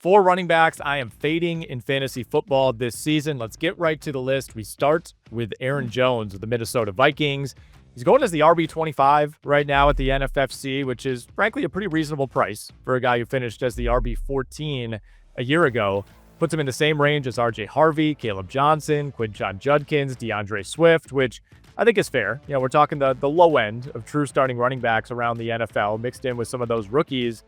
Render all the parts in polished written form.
4 running backs I am fading in fantasy football this season. Let's get right to the list. We start with Aaron Jones of the Minnesota Vikings. He's going as the RB25 right now at the NFFC, which is frankly a pretty reasonable price for a guy who finished as the RB14 a year ago. Puts him in the same range as RJ Harvey, Caleb Johnson, Quinshon Judkins, DeAndre Swift, which I think is fair. You know, we're talking the low end of true starting running backs around the NFL, mixed in with some of those rookies.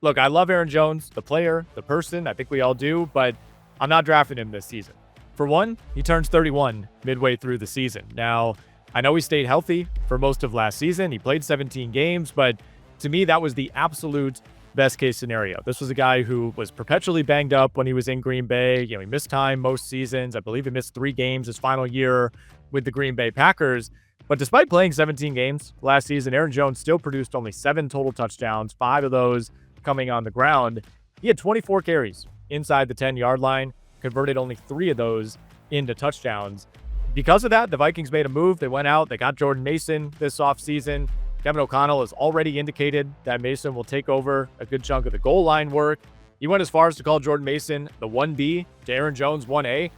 Look, I love Aaron Jones, the player, the person. I think we all do, but I'm not drafting him this season. For one, he turns 31 midway through the season. Now, I know he stayed healthy for most of last season. He played 17 games, but to me, that was the absolute best case scenario. This was a guy who was perpetually banged up when he was in Green Bay. You know, he missed time most seasons. I believe he missed 3 games his final year with the Green Bay Packers. But despite playing 17 games last season, Aaron Jones still produced only 7 total touchdowns, 5 of those coming on the ground. He had 24 carries inside the 10-yard line, converted only 3 of those into touchdowns. Because of that, the Vikings made a move. They went out, they got Jordan Mason this offseason. Kevin O'Connell has already indicated that Mason will take over a good chunk of the goal line work. He went as far as to call Jordan Mason the 1B to Aaron Jones 1A.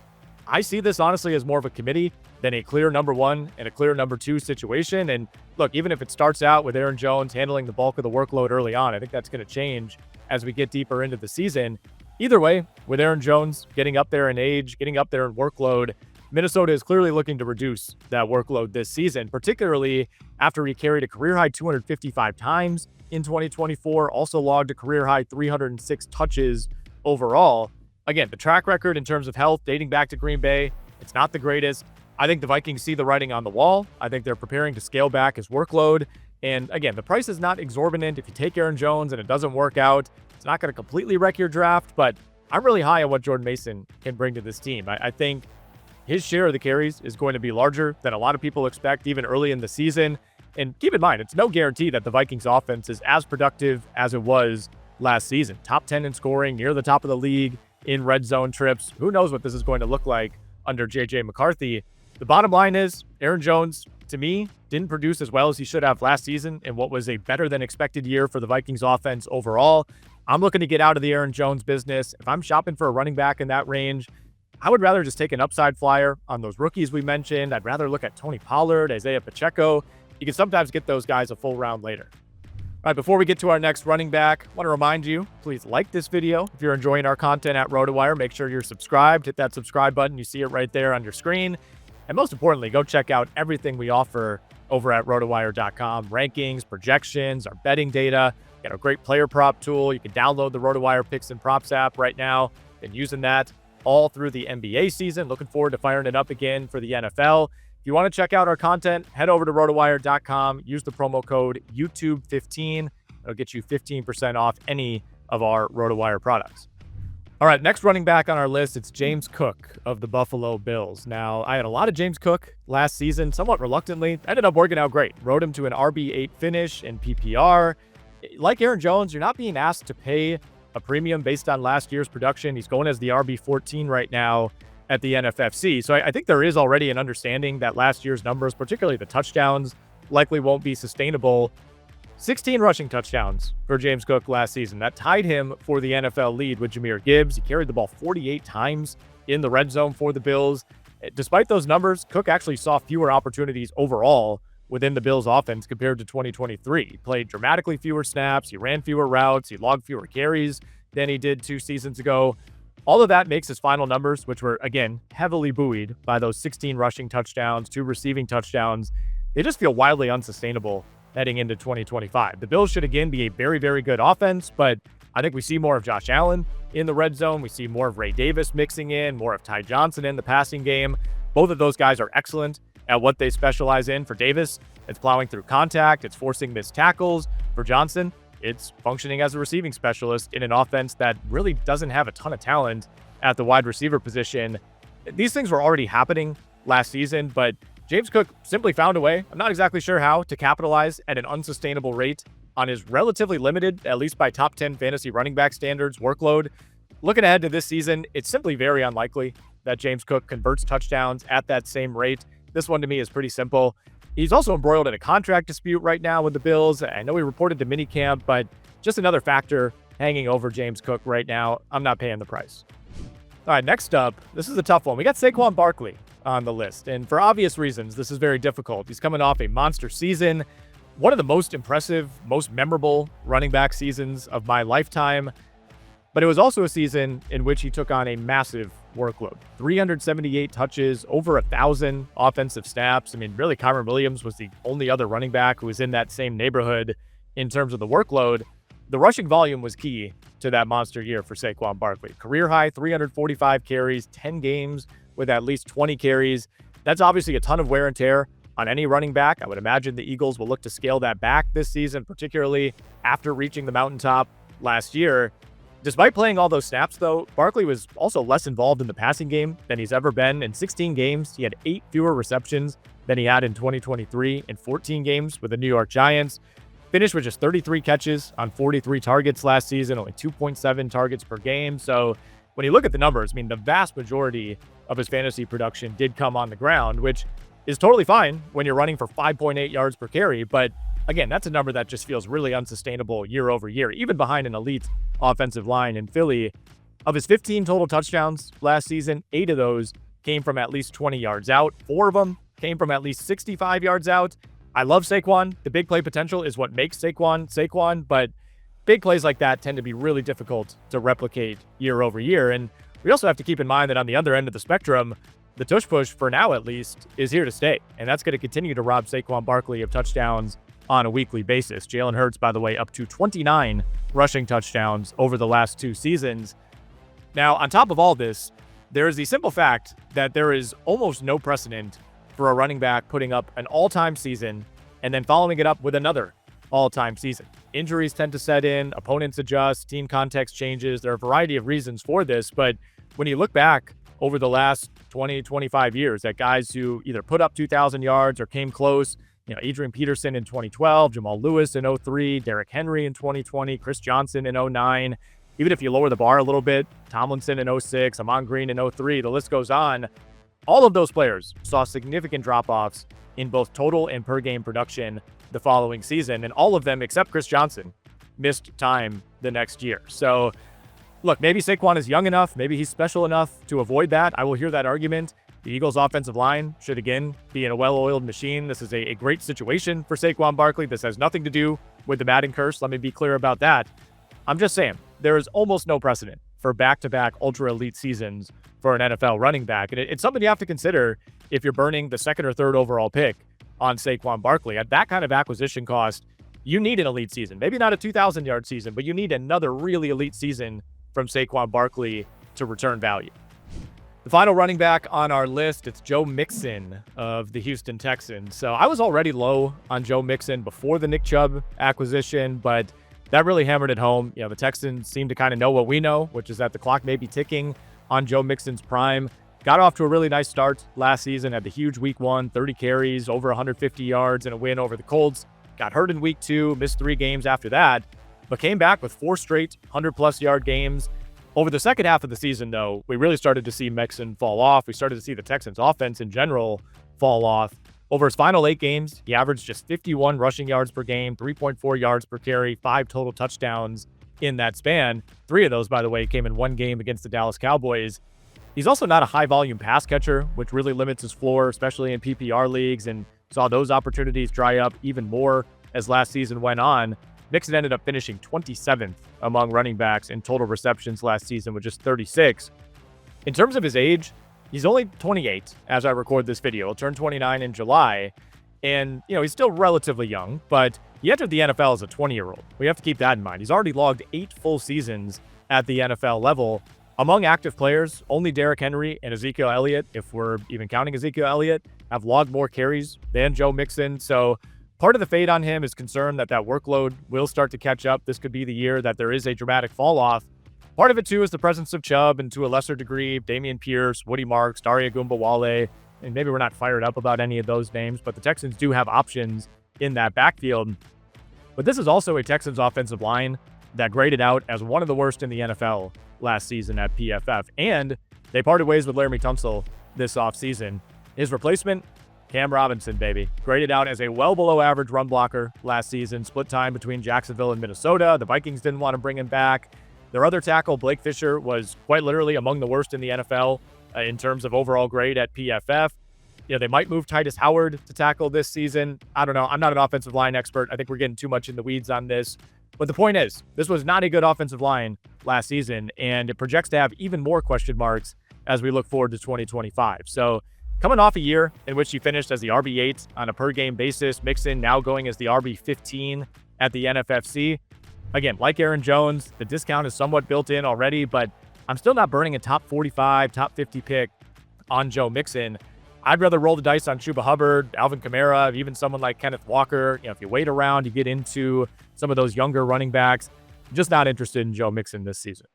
I see this honestly as more of a committee than a clear number 1 and a clear number 2 situation. And look, even if it starts out with Aaron Jones handling the bulk of the workload early on, I think that's going to change as we get deeper into the season. Either way, with Aaron Jones getting up there in age, getting up there in workload, Minnesota is clearly looking to reduce that workload this season, particularly after he carried a career-high 255 times in 2024, also logged a career-high 306 touches overall. Again, the track record in terms of health dating back to Green Bay, it's not the greatest. I think the Vikings see the writing on the wall. I think they're preparing to scale back his workload. And again, the price is not exorbitant. If you take Aaron Jones and it doesn't work out, it's not going to completely wreck your draft, but I'm really high on what Jordan Mason can bring to this team. I think his share of the carries is going to be larger than a lot of people expect, even early in the season. And keep in mind, it's no guarantee that the Vikings offense is as productive as it was last season. Top 10 in scoring, near the top of the league in red zone trips. Who knows what this is going to look like under J.J. McCarthy. The bottom line is Aaron Jones, to me, didn't produce as well as he should have last season in what was a better than expected year for the Vikings offense overall. I'm looking to get out of the Aaron Jones business. If I'm shopping for a running back in that range, I would rather just take an upside flyer on those rookies we mentioned. I'd rather look at Tony Pollard, Isaiah Pacheco. You can sometimes get those guys a full round later. All right, before we get to our next running back, I want to remind you, please like this video. If you're enjoying our content at Rotowire, make sure you're subscribed. Hit that subscribe button. You see it right there on your screen. And most importantly, go check out everything we offer over at rotowire.com. Rankings, projections, our betting data. Got a great player prop tool. You can download the Rotowire Picks and Props app right now. Been using that all through the NBA season. Looking forward to firing it up again for the NFL. If you want to check out our content, head over to rotowire.com. Use the promo code YouTube15. It'll get you 15% off any of our Rotowire products. All right, next running back on our list, it's James Cook of the Buffalo Bills. Now, I had a lot of James Cook last season, somewhat reluctantly. Ended up working out great. Rode him to an RB8 finish in PPR. Like Aaron Jones, you're not being asked to pay a premium based on last year's production. He's going as the RB14 right now at the NFFC. So I think there is already an understanding that last year's numbers, particularly the touchdowns, likely won't be sustainable. 16 rushing touchdowns for James Cook last season. That tied him for the NFL lead with Jahmyr Gibbs. He carried the ball 48 times in the red zone for the Bills. Despite those numbers, Cook actually saw fewer opportunities overall within the Bills offense compared to 2023. He played dramatically fewer snaps. He ran fewer routes. He logged fewer carries than he did 2 seasons ago. All of that makes his final numbers, which were, again, heavily buoyed by those 16 rushing touchdowns, 2 receiving touchdowns. They just feel wildly unsustainable heading into 2025. The Bills should, again, be a very, very good offense, but I think we see more of Josh Allen in the red zone. We see more of Ray Davis mixing in, more of Ty Johnson in the passing game. Both of those guys are excellent at what they specialize in. For Davis, it's plowing through contact. It's forcing missed tackles. For Johnson, it's functioning as a receiving specialist in an offense that really doesn't have a ton of talent at the wide receiver position. These things were already happening last season, but James Cook simply found a way, I'm not exactly sure how, to capitalize at an unsustainable rate on his relatively limited, at least by top 10 fantasy running back standards, workload. Looking ahead to this season, it's simply very unlikely that James Cook converts touchdowns at that same rate. This one to me is pretty simple. He's also embroiled in a contract dispute right now with the Bills. I know he reported to minicamp, but just another factor hanging over James Cook right now. I'm not paying the price. All right, next up, this is a tough one. We got Saquon Barkley on the list, and for obvious reasons, this is very difficult. He's coming off a monster season, one of the most impressive, most memorable running back seasons of my lifetime, but it was also a season in which he took on a massive workload. 378 touches, over 1,000 offensive snaps. I mean, really, Kyren Williams was the only other running back who was in that same neighborhood in terms of the workload. The rushing volume was key to that monster year for Saquon Barkley. Career high, 345 carries, 10 games with at least 20 carries. That's obviously a ton of wear and tear on any running back. I would imagine the Eagles will look to scale that back this season, particularly after reaching the mountaintop last year. Despite playing all those snaps, though, Barkley was also less involved in the passing game than he's ever been. In 16 games, he had 8 fewer receptions than he had in 2023 in 14 games with the New York Giants. Finished with just 33 catches on 43 targets last season, only 2.7 targets per game. So when you look at the numbers, I mean, the vast majority of his fantasy production did come on the ground, which is totally fine when you're running for 5.8 yards per carry. But again, that's a number that just feels really unsustainable year over year, even behind an elite offensive line in Philly. Of his 15 total touchdowns last season, 8 of those came from at least 20 yards out. 4 of them came from at least 65 yards out. I love Saquon. The big play potential is what makes Saquon, but big plays like that tend to be really difficult to replicate year over year. And we also have to keep in mind that on the other end of the spectrum, the tush push, for now at least, is here to stay. And that's going to continue to rob Saquon Barkley of touchdowns on a weekly basis. Jalen Hurts, by the way, up to 29 rushing touchdowns over the last 2 seasons. Now, on top of all this, there is the simple fact that there is almost no precedent for a running back putting up an all-time season and then following it up with another all-time season. Injuries tend to set in, opponents adjust, team context changes. There are a variety of reasons for this, but when you look back over the last 20, 25 years at guys who either put up 2,000 yards or came close, Adrian Peterson in 2012, Jamal Lewis in 2003, Derrick Henry in 2020, Chris Johnson in 2009. Even if you lower the bar a little bit, Tomlinson in 2006, Amon Green in 2003, the list goes on. All of those players saw significant drop-offs in both total and per-game production the following season, and all of them, except Chris Johnson, missed time the next year. So, look, maybe Saquon is young enough, maybe he's special enough to avoid that. I will hear that argument. The Eagles' offensive line should, again, be in a well-oiled machine. This is a great situation for Saquon Barkley. This has nothing to do with the Madden curse. Let me be clear about that. I'm just saying, there is almost no precedent for back-to-back ultra-elite seasons for an NFL running back. And it's something you have to consider if you're burning the 2nd or 3rd overall pick on Saquon Barkley. At that kind of acquisition cost, you need an elite season. Maybe not a 2,000-yard season, but you need another really elite season from Saquon Barkley to return value. The final running back on our list, it's Joe Mixon of the Houston Texans. So I was already low on Joe Mixon before the Nick Chubb acquisition, but that really hammered it home. The Texans seem to kind of know what we know, which is that the clock may be ticking on Joe Mixon's prime. Got off to a really nice start last season, had the huge week 1, 30 carries, over 150 yards, and a win over the Colts. Got hurt in week 2, missed 3 games after that, but came back with 4 straight 100-plus yard games. Over the second half of the season, though, we really started to see Mixon fall off. We started to see the Texans' offense in general fall off. Over his final 8 games, he averaged just 51 rushing yards per game, 3.4 yards per carry, 5 total touchdowns in that span. 3 of those, by the way, came in 1 game against the Dallas Cowboys. He's also not a high-volume pass catcher, which really limits his floor, especially in PPR leagues, and saw those opportunities dry up even more as last season went on. Mixon ended up finishing 27th among running backs in total receptions last season with just 36. In terms of his age, he's only 28 as I record this video. He'll turn 29 in July. And, he's still relatively young, but he entered the NFL as a 20-year-old. We have to keep that in mind. He's already logged 8 full seasons at the NFL level. Among active players, only Derrick Henry and Ezekiel Elliott, if we're even counting Ezekiel Elliott, have logged more carries than Joe Mixon. So part of the fade on him is concern that workload will start to catch up. This could be the year that there is a dramatic fall off. Part of it, too, is the presence of Chubb and, to a lesser degree, Dameon Pierce, Woody Marks, Daria Gumbawale. And maybe we're not fired up about any of those names, but the Texans do have options in that backfield. But this is also a Texans offensive line that graded out as one of the worst in the NFL last season at PFF. And they parted ways with Laramie Tunsil this offseason. His replacement, Cam Robinson, baby. Graded out as a well below average run blocker last season. Split time between Jacksonville and Minnesota. The Vikings didn't want to bring him back. Their other tackle, Blake Fisher, was quite literally among the worst in the NFL in terms of overall grade at PFF. They might move Titus Howard to tackle this season. I don't know. I'm not an offensive line expert. I think we're getting too much in the weeds on this. But the point is, this was not a good offensive line last season, and it projects to have even more question marks as we look forward to 2025. So coming off a year in which he finished as the RB8 on a per-game basis, Mixon now going as the RB15 at the NFFC. Again, like Aaron Jones, the discount is somewhat built in already, but I'm still not burning a top 45, top 50 pick on Joe Mixon. I'd rather roll the dice on Chuba Hubbard, Alvin Kamara, even someone like Kenneth Walker. If you wait around, you get into some of those younger running backs. I'm just not interested in Joe Mixon this season.